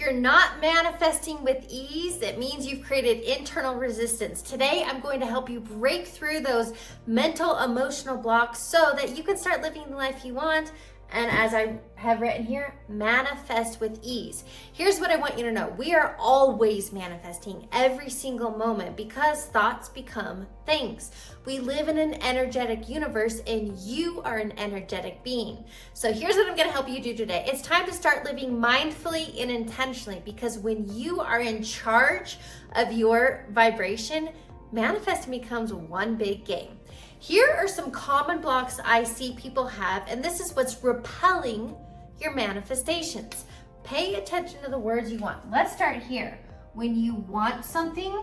you're not manifesting with ease, it means you've created internal resistance. Today, I'm going to help you break through those mental, emotional blocks so that you can start living the life you want. And as I have written here, manifest with ease. Here's what I want you to know. We are always manifesting every single moment because thoughts become things. We live in an energetic universe and you are an energetic being. So here's what I'm gonna help you do today. It's time to start living mindfully and intentionally, because when you are in charge of your vibration, manifesting becomes one big game. Here are some common blocks I see people have, and this is what's repelling your manifestations. Pay attention to the words you want. Let's start here. When you want something,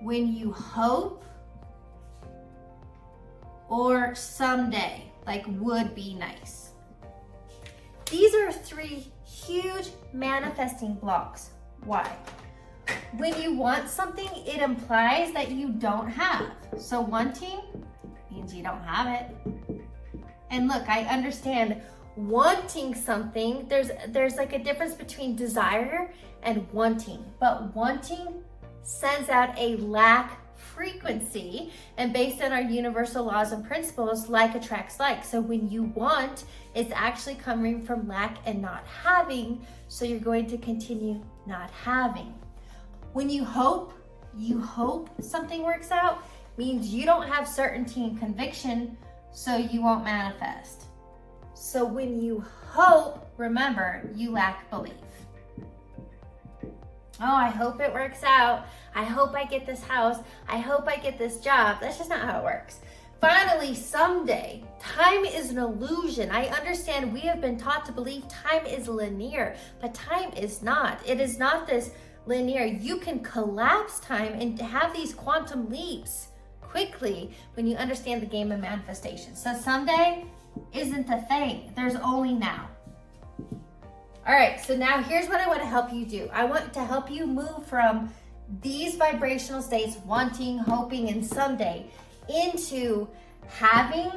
when you hope, or someday, like would be nice. These are three huge manifesting blocks. Why? When you want something, it implies that you don't have. So wanting means you don't have it. And look, I understand wanting something, there's like a difference between desire and wanting. But wanting sends out a lack frequency, and based on our universal laws and principles, like attracts like. So when you want, it's actually coming from lack and not having, so you're going to continue not having. When you hope something works out, means you don't have certainty and conviction, so you won't manifest. So when you hope, remember, you lack belief. Oh, I hope it works out. I hope I get this house. I hope I get this job. That's just not how it works. Finally, someday. Time is an illusion. I understand we have been taught to believe time is linear, but time is not. It is not this linear. You can collapse time and have these quantum leaps quickly when you understand the game of manifestation. So someday isn't a thing. There's only now. All right, so now here's what I want to help you do. I want to help you move from these vibrational states, wanting, hoping, and someday, into having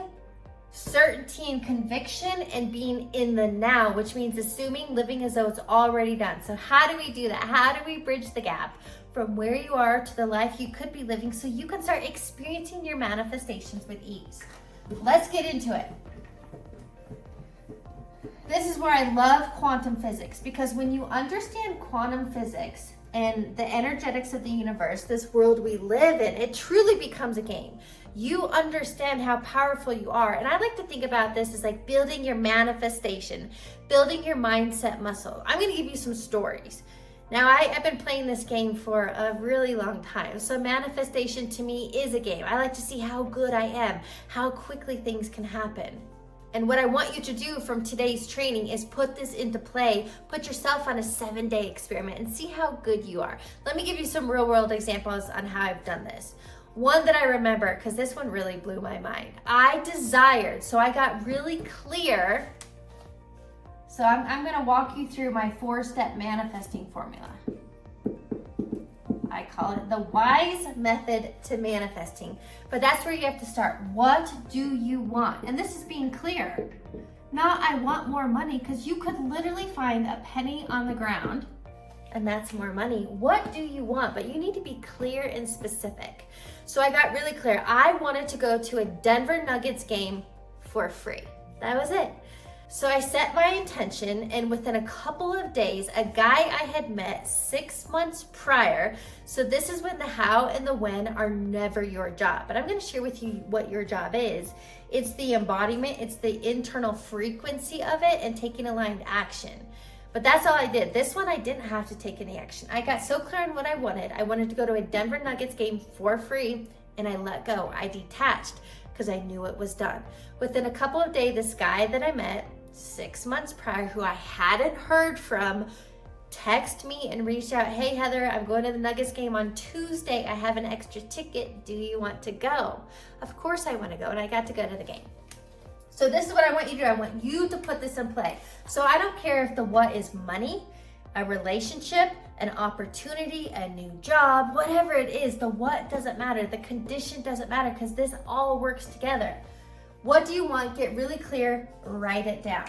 certainty and conviction and being in the now, which means assuming, living as though it's already done. So how do we do that? How do we bridge the gap from where you are to the life you could be living so you can start experiencing your manifestations with ease? Let's get into it. This is where I love quantum physics, because when you understand quantum physics and the energetics of the universe, this world we live in, it truly becomes a game. You understand how powerful you are. And I like to think about this as like building your manifestation, building your mindset muscle. I'm gonna give you some stories. Now, I've been playing this game for a really long time. So manifestation to me is a game. I like to see how good I am, how quickly things can happen. And what I want you to do from today's training is put this into play, put yourself on a 7-day experiment and see how good you are. Let me give you some real world examples on how I've done this. One that I remember, because this one really blew my mind. I desired, so I got really clear. So I'm gonna walk you through my 4-step manifesting formula. I call it the wise method to manifesting, but that's where you have to start. What do you want? And this is being clear. Not I want more money, because you could literally find a penny on the ground and that's more money. What do you want? But you need to be clear and specific. So I got really clear. I wanted to go to a Denver Nuggets game for free. That was it. So I set my intention, and within a couple of days, a guy I had met 6 months prior, so this is when the how and the when are never your job, but I'm gonna share with you what your job is. It's the embodiment, it's the internal frequency of it, and taking aligned action. But that's all I did. This one, I didn't have to take any action. I got so clear on what I wanted. I wanted to go to a Denver Nuggets game for free, and I let go. I detached because I knew it was done. Within a couple of days, this guy that I met 6 months prior, who I hadn't heard from, text me and reached out, hey Heather, I'm going to the Nuggets game on Tuesday. I have an extra ticket. Do you want to go? Of course I want to go, and I got to go to the game. So this is what I want you to do. I want you to put this in play. So I don't care if the what is money, a relationship, an opportunity, a new job, whatever it is, the what doesn't matter. The condition doesn't matter, because this all works together. What do you want? Get really clear, write it down.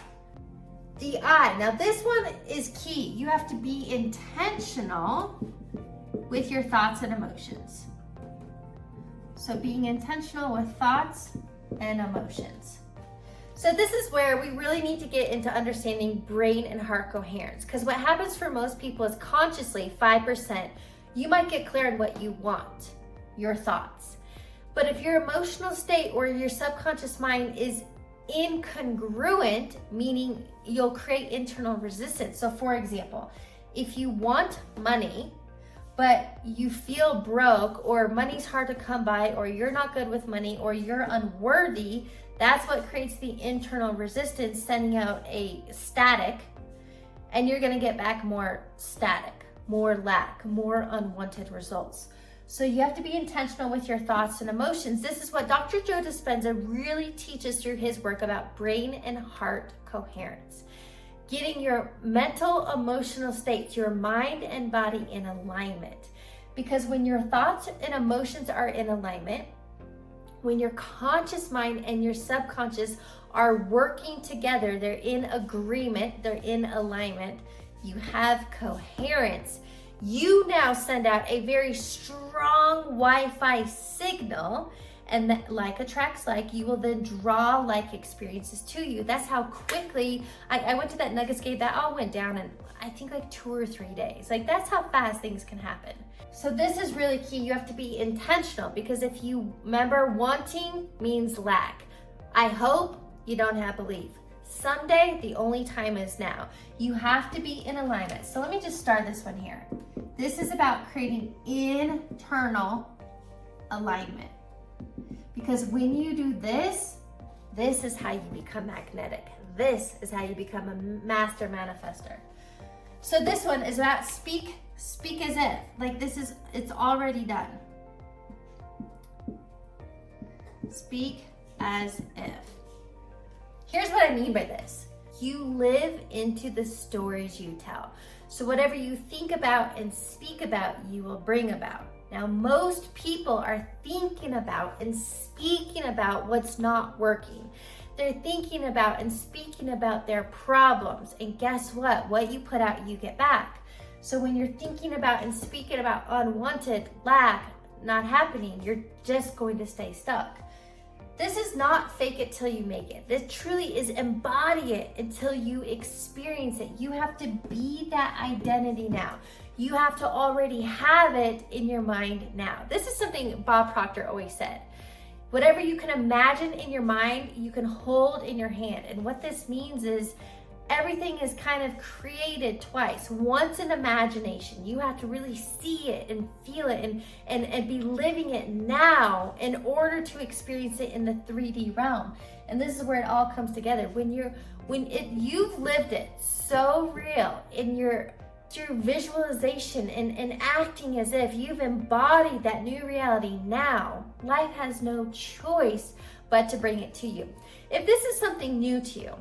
The I. Now this one is key. You have to be intentional with your thoughts and emotions. So being intentional with thoughts and emotions. So this is where we really need to get into understanding brain and heart coherence, because what happens for most people is consciously 5%, you might get clear on what you want, your thoughts. But if your emotional state or your subconscious mind is incongruent, meaning you'll create internal resistance. So for example, if you want money, but you feel broke, or money's hard to come by, or you're not good with money, or you're unworthy, that's what creates the internal resistance, sending out a static, and you're gonna get back more static, more lack, more unwanted results. So you have to be intentional with your thoughts and emotions. This is what Dr. Joe Dispenza really teaches through his work about brain and heart coherence. Getting your mental, emotional states, your mind and body in alignment. Because when your thoughts and emotions are in alignment, when your conscious mind and your subconscious are working together, they're in agreement, they're in alignment, you have coherence. You now send out a very strong Wi-Fi signal, and that like attracts like, you will then draw like experiences to you. That's how quickly, I went to that Nuggets game, that all went down in I think like 2 or 3 days. Like that's how fast things can happen. So this is really key. You have to be intentional, because if you remember, wanting means lack. I hope, you don't have belief. Someday, the only time is now. You have to be in alignment. So let me just start this one here. This is about creating internal alignment. Because when you do this, this is how you become magnetic. This is how you become a master manifester. So this one is about speak as if. Like it's already done. Speak as if. Here's what I mean by this. You live into the stories you tell. So whatever you think about and speak about, you will bring about. Now, most people are thinking about and speaking about what's not working. They're thinking about and speaking about their problems. And guess what? What you put out, you get back. So when you're thinking about and speaking about unwanted, lack, not happening, you're just going to stay stuck. This is not fake it till you make it. This truly is embody it until you experience it. You have to be that identity now. You have to already have it in your mind now. This is something Bob Proctor always said. Whatever you can imagine in your mind, you can hold in your hand. And what this means is everything is kind of created twice. Once in imagination, you have to really see it and feel it and be living it now in order to experience it in the 3D realm. And this is where it all comes together. You've lived it so real through visualization and acting as if you've embodied that new reality now, life has no choice but to bring it to you. If this is something new to you,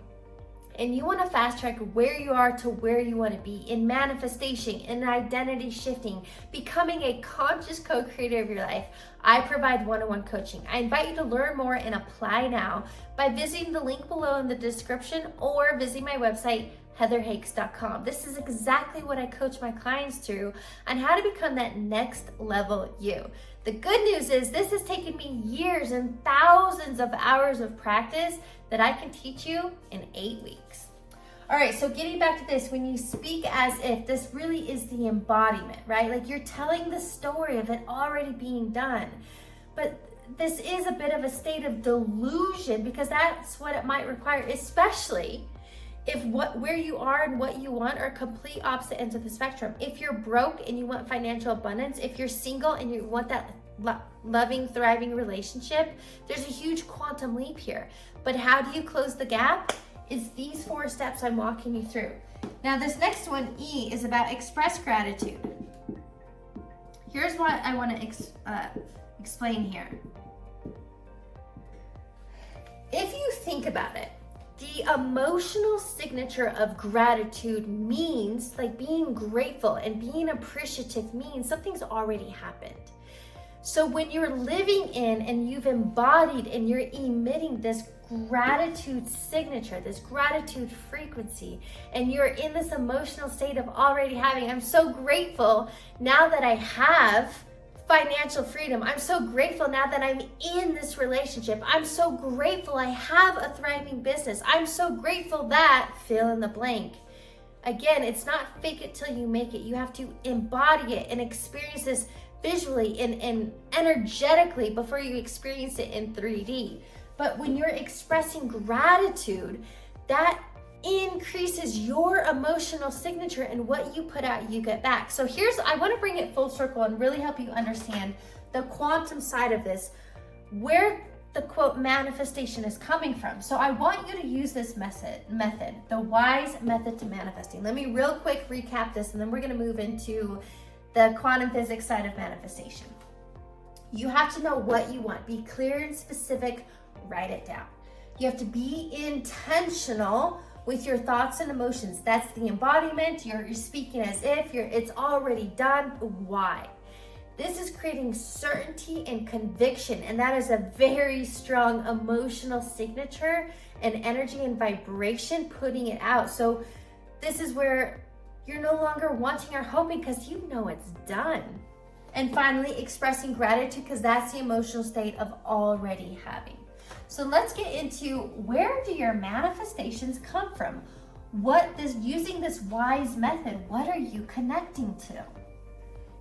and you want to fast track where you are to where you want to be in manifestation, in identity shifting, becoming a conscious co-creator of your life, I provide one-on-one coaching. I invite you to learn more and apply now by visiting the link below in the description or visiting my website, heatherhakes.com. This is exactly what I coach my clients through on how to become that next level you. The good news is this has taken me years and thousands of hours of practice that I can teach you in 8 weeks. All right, so getting back to this, when you speak as if, this really is the embodiment, right? Like you're telling the story of it already being done. But this is a bit of a state of delusion, because that's what it might require, especially if where you are and what you want are complete opposite ends of the spectrum. If you're broke and you want financial abundance, if you're single and you want that loving, thriving relationship, there's a huge quantum leap here. But how do you close the gap? It's these 4 steps I'm walking you through. Now this next one, E, is about express gratitude. Here's what I want to explain here. If you think about it, the emotional signature of gratitude means, like being grateful and being appreciative means something's already happened. So when you're living in and you've embodied and you're emitting this gratitude signature, this gratitude frequency, and you're in this emotional state of already having, I'm so grateful now that I have financial freedom. I'm so grateful now that I'm in this relationship. I'm so grateful I have a thriving business. I'm so grateful that, fill in the blank. Again, it's not fake it till you make it. You have to embody it and experience this visually and energetically before you experience it in 3D. But when you're expressing gratitude, that increases your emotional signature, and what you put out, you get back. So I want to bring it full circle and really help you understand the quantum side of this, where the quote manifestation is coming from. So I want you to use this method, the WISE method to manifesting. Let me real quick recap this, and then we're going to move into the quantum physics side of manifestation. You have to know what you want. Be clear and specific. Write it down. You have to be intentional with your thoughts and emotions. That's the embodiment. You're speaking as if it's already done. Why? This is creating certainty and conviction, and that is a very strong emotional signature and energy and vibration, putting it out. So this is where you're no longer wanting or hoping because you know it's done. And finally, expressing gratitude, because that's the emotional state of already having. So let's get into, where do your manifestations come from? Using this WISE method, what are you connecting to?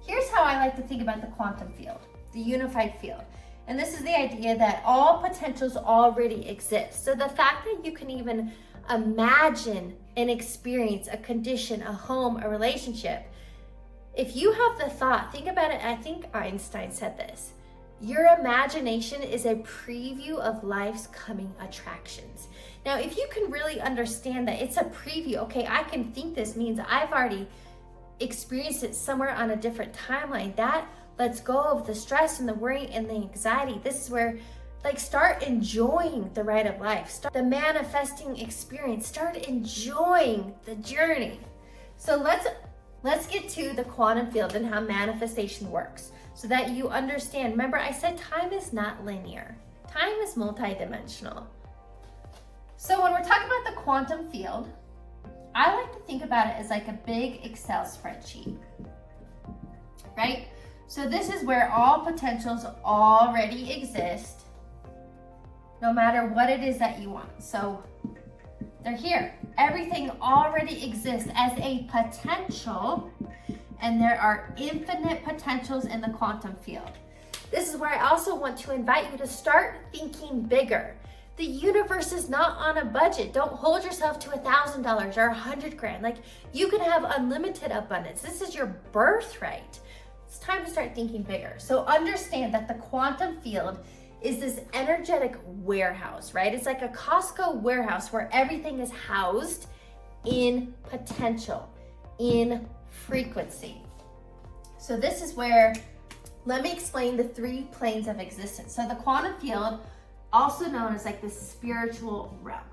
Here's how I like to think about the quantum field, the unified field. And this is the idea that all potentials already exist. So the fact that you can even imagine and experience a condition, a home, a relationship, if you have the thought, think about it, I think Einstein said this, your imagination is a preview of life's coming attractions. Now, if you can really understand that it's a preview, okay, I can think this means I've already experienced it somewhere on a different timeline. That lets go of the stress and the worry and the anxiety. This is where, start enjoying the ride of life. Start the manifesting experience. Start enjoying the journey. So let's get to the quantum field and how manifestation works, so that you understand. Remember, I said time is not linear. Time is multidimensional. So when we're talking about the quantum field, I like to think about it as like a big Excel spreadsheet, right? So this is where all potentials already exist, no matter what it is that you want. So they're here. Everything already exists as a potential, and there are infinite potentials in the quantum field. This is where I also want to invite you to start thinking bigger. The universe is not on a budget. Don't hold yourself to $1,000 or $100,000. You can have unlimited abundance. This is your birthright. It's time to start thinking bigger. So understand that the quantum field is this energetic warehouse, right? It's like a Costco warehouse where everything is housed in potential, in frequency. So this is where, let me explain the 3 planes of existence. So the quantum field, also known as the spiritual realm.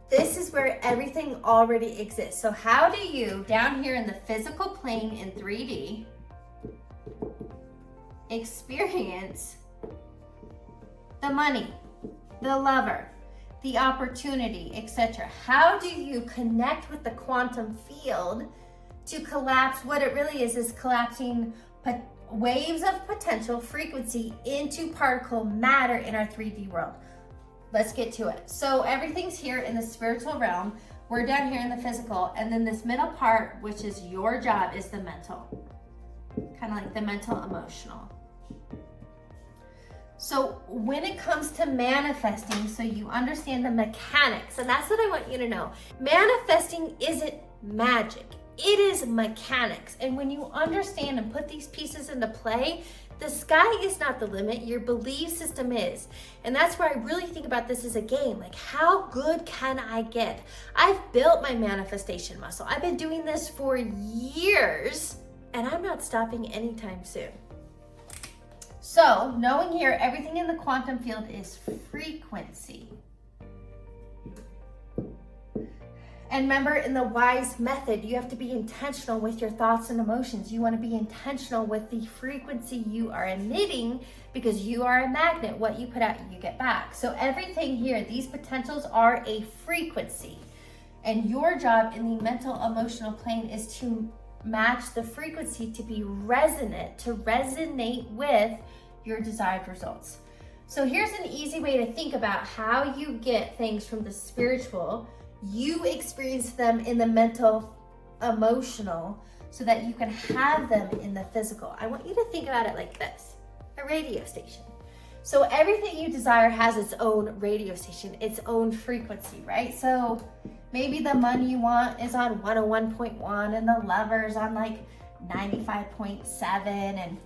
This is where everything already exists. So how do you, down here in the physical plane in 3D, experience the money, the lover, the opportunity, etc.? How do you connect with the quantum field to collapse? What it really is collapsing waves of potential frequency into particle matter in our 3D world. Let's get to it. So everything's here in the spiritual realm. We're down here in the physical, and then this middle part, which is your job, is the mental. Kind of like the mental emotional. So when it comes to manifesting, so you understand the mechanics, and that's what I want you to know. Manifesting isn't magic. It is mechanics. And when you understand and put these pieces into play, the sky is not the limit, your belief system is. And that's where I really think about this as a game. How good can I get? I've built my manifestation muscle. I've been doing this for years, and I'm not stopping anytime soon. So, knowing here, everything in the quantum field is frequency. And remember, in the WISE method, you have to be intentional with your thoughts and emotions. You want to be intentional with the frequency you are emitting, because you are a magnet. What you put out, you get back. So everything here, these potentials are a frequency. And your job in the mental emotional plane is to match the frequency to be resonant, to resonate with your desired results. So here's an easy way to think about how you get things from the spiritual. You experience them in the mental, emotional, so that you can have them in the physical. I want you to think about it like this, a radio station. So everything you desire has its own radio station, its own frequency, right? So maybe the money you want is on 101.1 and the lover's on like 95.7, and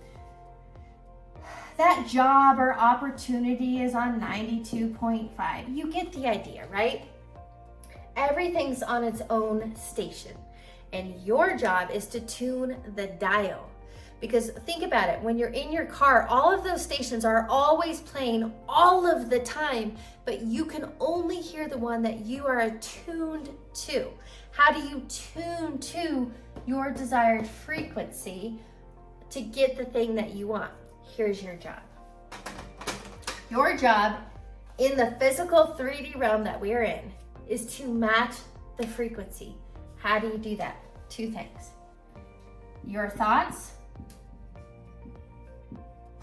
that job or opportunity is on 92.5. You get the idea, right? Everything's on its own station, and your job is to tune the dial. Because think about it, when you're in your car, all of those stations are always playing all of the time, but you can only hear the one that you are attuned to. How do you tune to your desired frequency to get the thing that you want? Here's your job. Your job in the physical 3D realm that we're in is to match the frequency. How do you do that? Two things. Your thoughts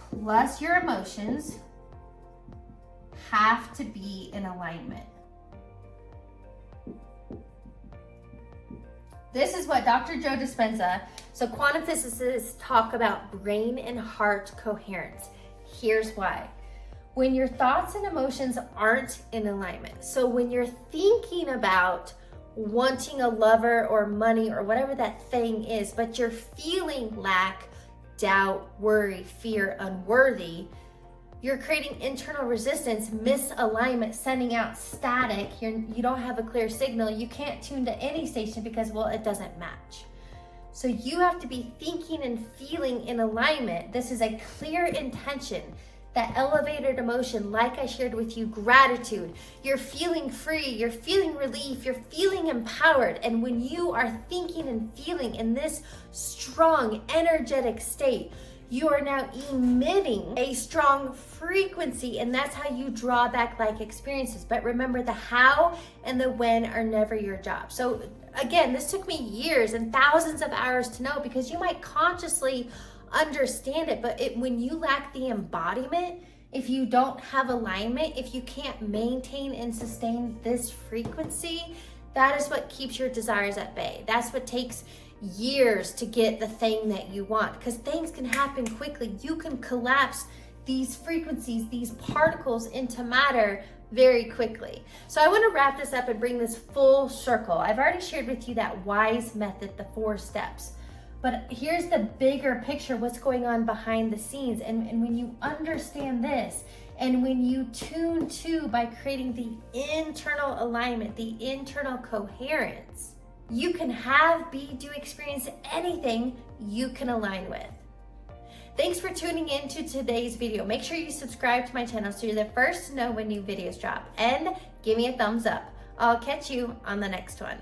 plus your emotions have to be in alignment. This is what Dr. Joe Dispenza, so quantum physicists talk about brain and heart coherence. Here's why. When your thoughts and emotions aren't in alignment, so when you're thinking about wanting a lover or money or whatever that thing is, but you're feeling lack, doubt, worry, fear, unworthy, you're creating internal resistance, misalignment, sending out static. You don't have a clear signal. You can't tune to any station because, well, it doesn't match. So you have to be thinking and feeling in alignment. This is a clear intention. That elevated emotion, like I shared with you, gratitude. You're feeling free, you're feeling relief, you're feeling empowered. And when you are thinking and feeling in this strong, energetic state, you are now emitting a strong frequency, and that's how you draw back like experiences. But remember, the how and the when are never your job. So again, this took me years and thousands of hours to know, because you might consciously understand it, but when you lack the embodiment, if you don't have alignment, if you can't maintain and sustain this frequency, that is what keeps your desires at bay. That's what takes years to get the thing that you want, because things can happen quickly. You can collapse these frequencies, these particles into matter very quickly. So I want to wrap this up and bring this full circle. I've already shared with you that WISE method, the 4 steps. But here's the bigger picture, what's going on behind the scenes. And when you understand this, and when you tune to by creating the internal alignment, the internal coherence, you can have, be, do, experience anything you can align with. Thanks for tuning in to today's video. Make sure you subscribe to my channel so you're the first to know when new videos drop. And give me a thumbs up. I'll catch you on the next one.